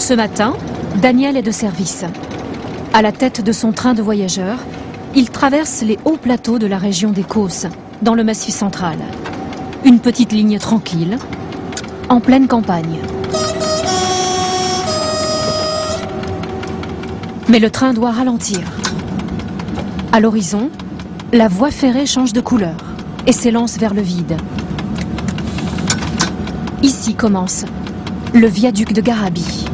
Ce matin, Daniel est de service. À la tête de son train de voyageurs, il traverse les hauts plateaux de la région des Causses, dans le Massif central. Une petite ligne tranquille, en pleine campagne. Mais le train doit ralentir. À l'horizon, la voie ferrée change de couleur et s'élance vers le vide. Ici commence le viaduc de Garabi.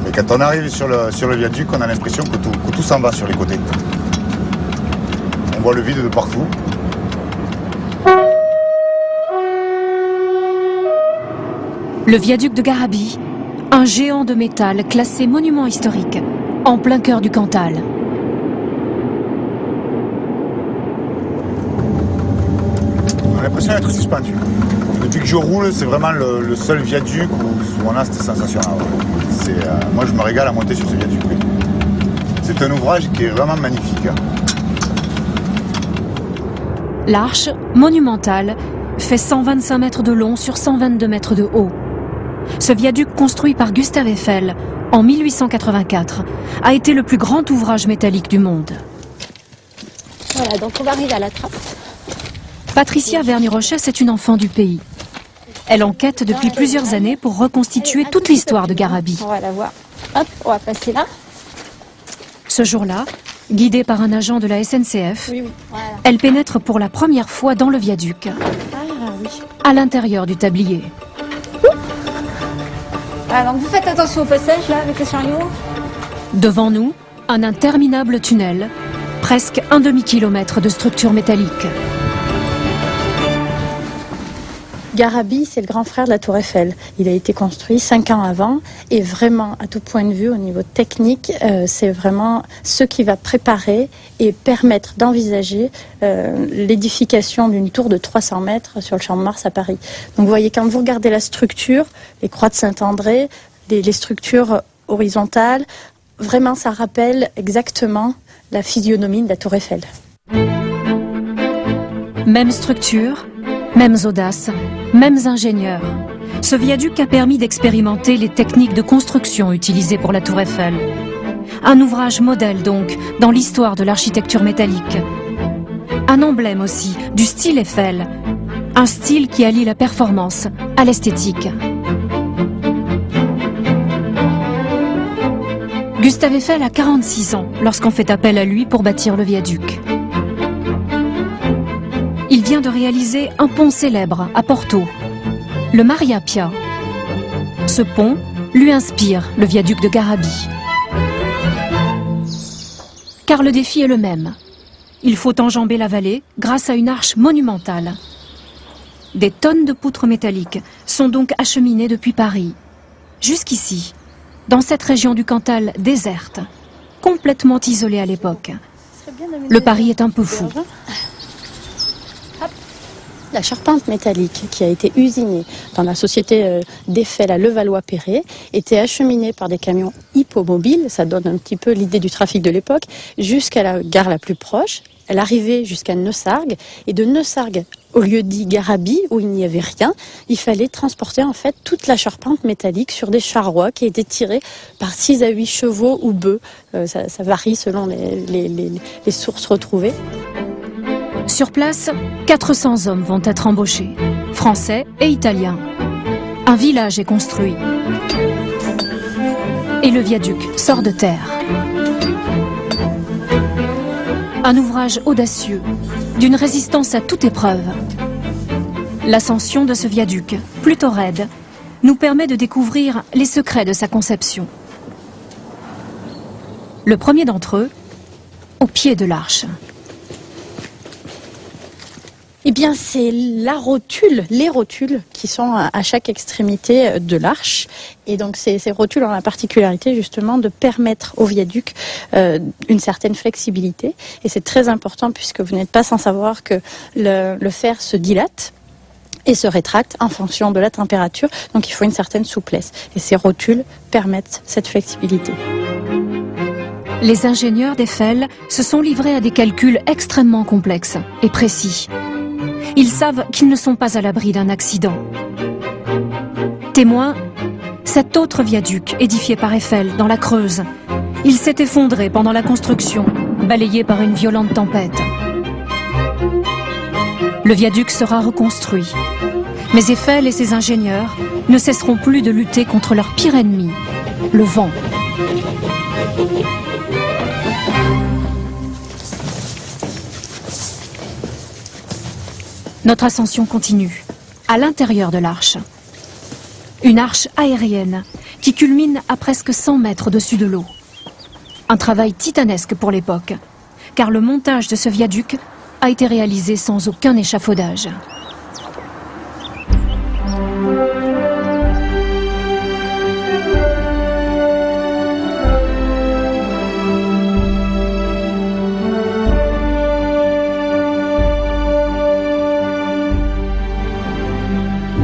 Et quand on arrive sur le viaduc, on a l'impression que tout s'en va sur les côtés. On voit le vide de partout. Le viaduc de Garabi, un géant de métal classé monument historique, en plein cœur du Cantal. On a l'impression d'être suspendu. Depuis que je roule, c'est vraiment le seul viaduc où on a cette sensation-là. Moi, je me régale à monter sur ce viaduc. C'est un ouvrage qui est vraiment magnifique. L'arche, monumentale, fait 125 mètres de long sur 122 mètres de haut. Ce viaduc construit par Gustave Eiffel en 1884 a été le plus grand ouvrage métallique du monde. Voilà, donc on va arriver à la trappe. Patricia Verny-Rochet est une enfant du pays. Elle enquête depuis plusieurs années pour reconstituer toute l'histoire de Garabi. On va la voir. Hop, on va passer là. Ce jour-là, guidée par un agent de la SNCF, Voilà. elle pénètre pour la première fois dans le viaduc, à l'intérieur du tablier. Voilà, donc vous faites attention au passage là avec les chariots. Devant nous, un interminable tunnel, presque un demi-kilomètre de structure métallique. Garabi, c'est le grand frère de la Tour Eiffel. Il a été construit 5 ans avant et vraiment, à tout point de vue, au niveau technique, c'est vraiment ce qui va préparer et permettre d'envisager l'édification d'une tour de 300 mètres sur le Champ de Mars à Paris. Donc vous voyez, quand vous regardez la structure, les croix de Saint-André, les structures horizontales, vraiment ça rappelle exactement la physionomie de la Tour Eiffel. Même structure, mêmes audaces, mêmes ingénieurs. Ce viaduc a permis d'expérimenter les techniques de construction utilisées pour la Tour Eiffel. Un ouvrage modèle donc dans l'histoire de l'architecture métallique. Un emblème aussi du style Eiffel. Un style qui allie la performance à l'esthétique. Gustave Eiffel a 46 ans lorsqu'on fait appel à lui pour bâtir le viaduc. Il vient de réaliser un pont célèbre à Porto, le Maria Pia. Ce pont lui inspire le viaduc de Garabi. Car le défi est le même. Il faut enjamber la vallée grâce à une arche monumentale. Des tonnes de poutres métalliques sont donc acheminées depuis Paris, jusqu'ici, dans cette région du Cantal déserte, complètement isolée à l'époque. Le pari est un peu fou. La charpente métallique qui a été usinée dans la société d'Eiffel à Levallois-Perret était acheminée par des camions hippomobiles, ça donne un petit peu l'idée du trafic de l'époque, jusqu'à la gare la plus proche. Elle arrivait jusqu'à Neussargues et de Neussargues au lieu dit Garabi où il n'y avait rien, il fallait transporter en fait toute la charpente métallique sur des charrois qui étaient tirés par 6 à 8 chevaux ou bœufs. Ça varie selon les sources retrouvées. Sur place, 400 hommes vont être embauchés, français et italiens. Un village est construit. Et le viaduc sort de terre. Un ouvrage audacieux, d'une résistance à toute épreuve. L'ascension de ce viaduc, plutôt raide, nous permet de découvrir les secrets de sa conception. Le premier d'entre eux, au pied de l'arche. Eh bien, c'est les rotules qui sont à chaque extrémité de l'arche. Et donc, ces rotules ont la particularité justement de permettre au viaduc une certaine flexibilité. Et c'est très important puisque vous n'êtes pas sans savoir que le fer se dilate et se rétracte en fonction de la température. Donc, il faut une certaine souplesse. Et ces rotules permettent cette flexibilité. Les ingénieurs d'Eiffel se sont livrés à des calculs extrêmement complexes et précis. Ils savent qu'ils ne sont pas à l'abri d'un accident. Témoin, cet autre viaduc, édifié par Eiffel dans la Creuse, il s'est effondré pendant la construction, balayé par une violente tempête. Le viaduc sera reconstruit. Mais Eiffel et ses ingénieurs ne cesseront plus de lutter contre leur pire ennemi, le vent. Notre ascension continue, à l'intérieur de l'arche. Une arche aérienne qui culmine à presque 100 mètres au-dessus de l'eau. Un travail titanesque pour l'époque, car le montage de ce viaduc a été réalisé sans aucun échafaudage.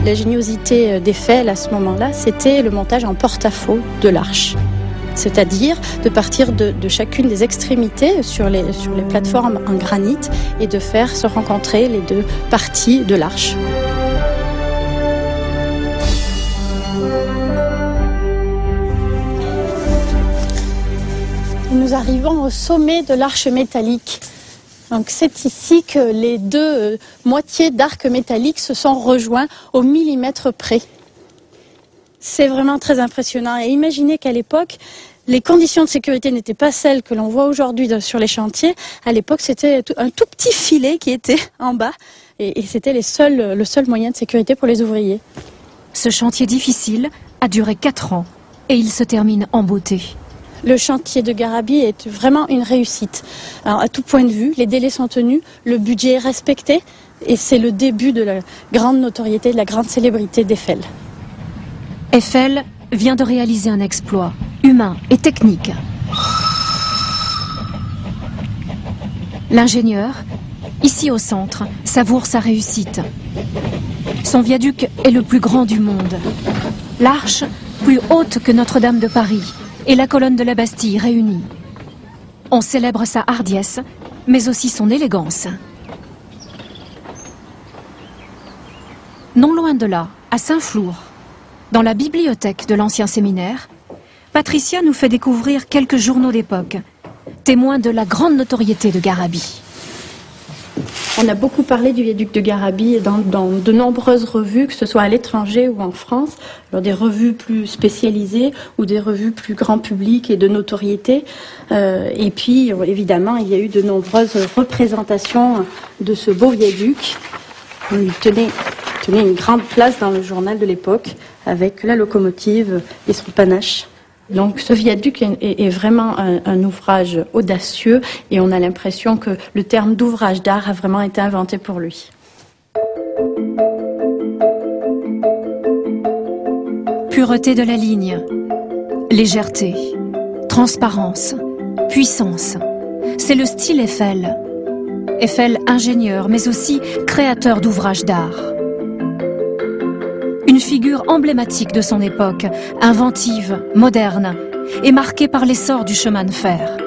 L'ingéniosité d'Eiffel à ce moment-là, c'était le montage en porte-à-faux de l'arche. C'est-à-dire de partir de chacune des extrémités sur les plateformes en granit et de faire se rencontrer les deux parties de l'arche. Nous arrivons au sommet de l'arche métallique. Donc c'est ici que les deux moitiés d'arc métallique se sont rejoints au millimètre près. C'est vraiment très impressionnant. Et imaginez qu'à l'époque, les conditions de sécurité n'étaient pas celles que l'on voit aujourd'hui sur les chantiers. À l'époque, c'était un tout petit filet qui était en bas. Et c'était le seul moyen de sécurité pour les ouvriers. Ce chantier difficile a duré 4 ans et il se termine en beauté. Le chantier de Garabi est vraiment une réussite. Alors, à tout point de vue, les délais sont tenus, le budget est respecté et c'est le début de la grande notoriété, de la grande célébrité d'Eiffel. Eiffel vient de réaliser un exploit humain et technique. L'ingénieur, ici au centre, savoure sa réussite. Son viaduc est le plus grand du monde. L'arche, plus haute que Notre-Dame de Paris, et la colonne de la Bastille réunie. On célèbre sa hardiesse, mais aussi son élégance. Non loin de là, à Saint-Flour, dans la bibliothèque de l'ancien séminaire, Patricia nous fait découvrir quelques journaux d'époque, témoins de la grande notoriété de Garabi. On a beaucoup parlé du viaduc de Garabi dans de nombreuses revues, que ce soit à l'étranger ou en France, alors des revues plus spécialisées ou des revues plus grand public et de notoriété. Et puis, évidemment, il y a eu de nombreuses représentations de ce beau viaduc. Il tenait une grande place dans le journal de l'époque, avec la locomotive et son panache. Donc ce viaduc est vraiment un ouvrage audacieux et on a l'impression que le terme d'ouvrage d'art a vraiment été inventé pour lui. Pureté de la ligne, légèreté, transparence, puissance. C'est le style Eiffel. Eiffel ingénieur mais aussi créateur d'ouvrages d'art. Une figure emblématique de son époque, inventive, moderne et marquée par l'essor du chemin de fer.